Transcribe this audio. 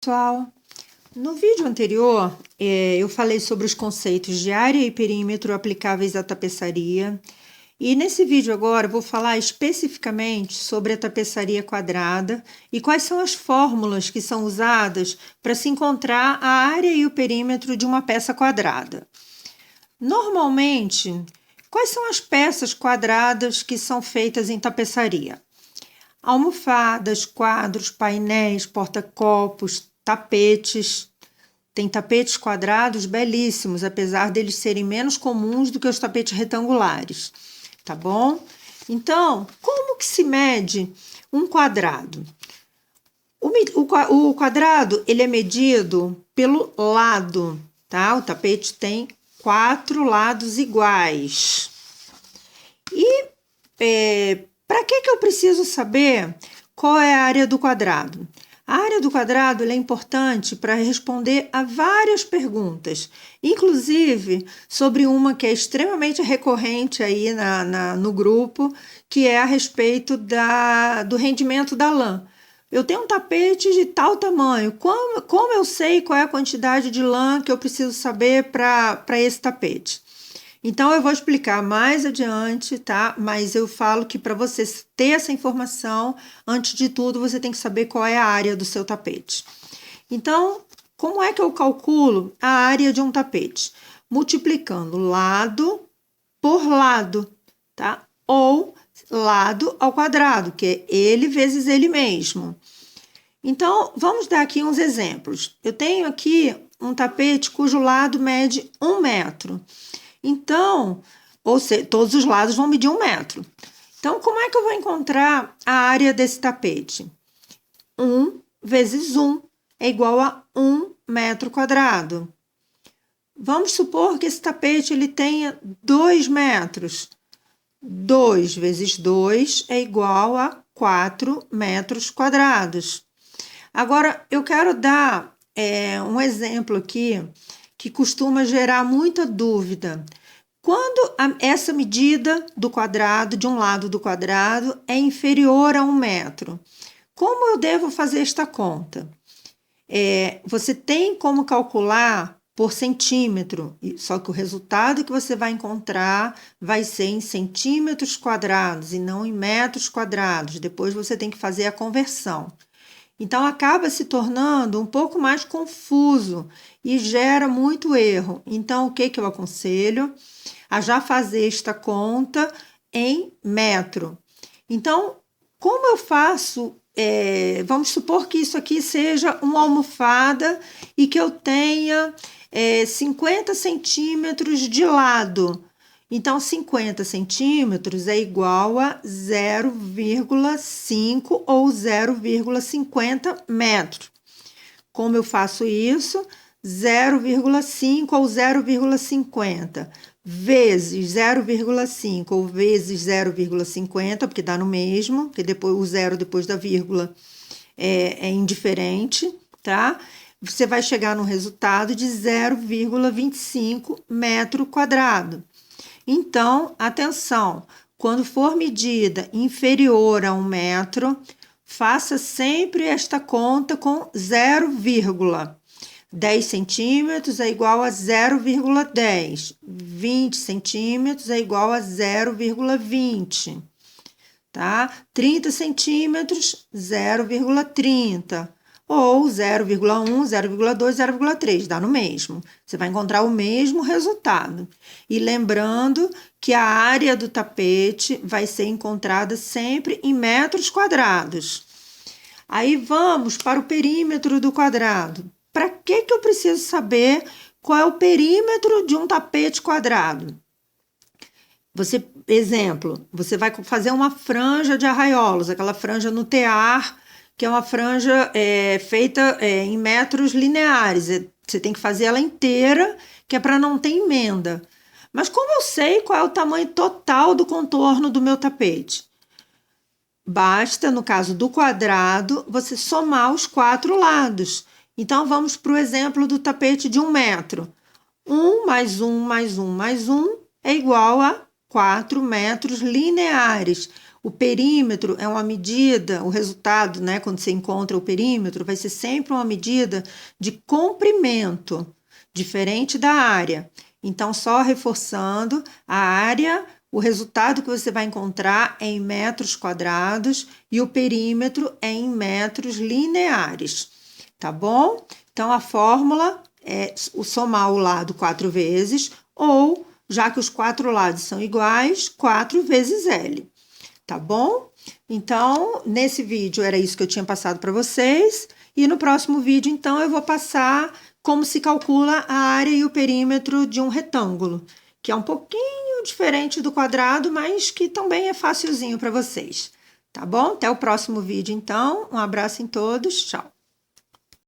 Pessoal, no vídeo anterior eu falei sobre os conceitos de área e perímetro aplicáveis à tapeçaria, e nesse vídeo agora eu vou falar especificamente sobre a tapeçaria quadrada e quais são as fórmulas que são usadas para se encontrar a área e o perímetro de uma peça quadrada. Normalmente, quais são as peças quadradas que são feitas em tapeçaria? Almofadas, quadros, painéis, porta-copos, tapetes. Tem tapetes quadrados belíssimos, apesar deles serem menos comuns do que os tapetes retangulares, tá bom? Então, como que se mede um quadrado? O quadrado, ele é medido pelo lado, tá? O tapete tem 4 lados iguais. E para que eu preciso saber qual é a área do quadrado? A área do quadrado é importante para responder a várias perguntas, inclusive sobre uma que é extremamente recorrente aí no grupo, que é a respeito do rendimento da lã. Eu tenho um tapete de tal tamanho, como eu sei qual é a quantidade de lã que eu preciso saber para esse tapete? Então, eu vou explicar mais adiante, tá? Mas eu falo que para você ter essa informação, antes de tudo, você tem que saber qual é a área do seu tapete. Então, como é que eu calculo a área de um tapete? Multiplicando lado por lado, tá? Ou lado ao quadrado, que é ele vezes ele mesmo. Então, vamos dar aqui uns exemplos. Eu tenho aqui um tapete cujo lado mede 1 metro. Então, ou seja, todos os lados vão medir 1 metro. Então, como é que eu vou encontrar a área desse tapete? 1 vezes 1 é igual a 1 metro quadrado. Vamos supor que esse tapete ele tenha 2 metros. 2 vezes 2 é igual a 4 metros quadrados. Agora, eu quero dar um exemplo aqui que costuma gerar muita dúvida. Quando essa medida do quadrado, de um lado do quadrado, é inferior a 1 metro, como eu devo fazer esta conta? Você tem como calcular por centímetro, só que o resultado que você vai encontrar vai ser em centímetros quadrados e não em metros quadrados. Depois você tem que fazer a conversão. Então, acaba se tornando um pouco mais confuso e gera muito erro. Então, o que eu aconselho? A já fazer esta conta em metro. Então, como eu faço? Vamos supor que isso aqui seja uma almofada e que eu tenha 50 centímetros de lado. Então, 50 centímetros é igual a 0,5 ou 0,50 metros. Como eu faço isso? 0,5 ou 0,50 vezes 0,5 ou vezes 0,50, porque dá no mesmo, porque depois o zero depois da vírgula é indiferente, tá? Você vai chegar no resultado de 0,25 metro quadrado. Então, atenção, quando for medida inferior a 1 metro, faça sempre esta conta com 0, 10 centímetros é igual a 0,10. 20 centímetros é igual a 0,20. Tá? 30 centímetros, 0,30. Ou 0,1, 0,2, 0,3, dá no mesmo. Você vai encontrar o mesmo resultado. E lembrando que a área do tapete vai ser encontrada sempre em metros quadrados. Aí vamos para o perímetro do quadrado. Para que eu preciso saber qual é o perímetro de um tapete quadrado? Exemplo, você vai fazer uma franja de arraiolos, aquela franja no tear, que é uma franja feita em metros lineares. Você tem que fazer ela inteira, que é para não ter emenda. Mas como eu sei qual é o tamanho total do contorno do meu tapete? Basta, no caso do quadrado, você somar os 4 lados. Então, vamos para o exemplo do tapete de 1 metro. 1 mais 1 mais 1 mais 1 é igual a 4 metros lineares. O perímetro é uma medida, o resultado, né, quando você encontra o perímetro, vai ser sempre uma medida de comprimento, diferente da área. Então, só reforçando, a área, o resultado que você vai encontrar é em metros quadrados e o perímetro é em metros lineares, tá bom? Então, a fórmula é somar o lado 4 vezes, ou, já que os 4 lados são iguais, 4 vezes L, tá bom? Então, nesse vídeo era isso que eu tinha passado para vocês, e no próximo vídeo, então, eu vou passar como se calcula a área e o perímetro de um retângulo, que é um pouquinho diferente do quadrado, mas que também é facilzinho para vocês, tá bom? Até o próximo vídeo, então. Um abraço em todos, tchau!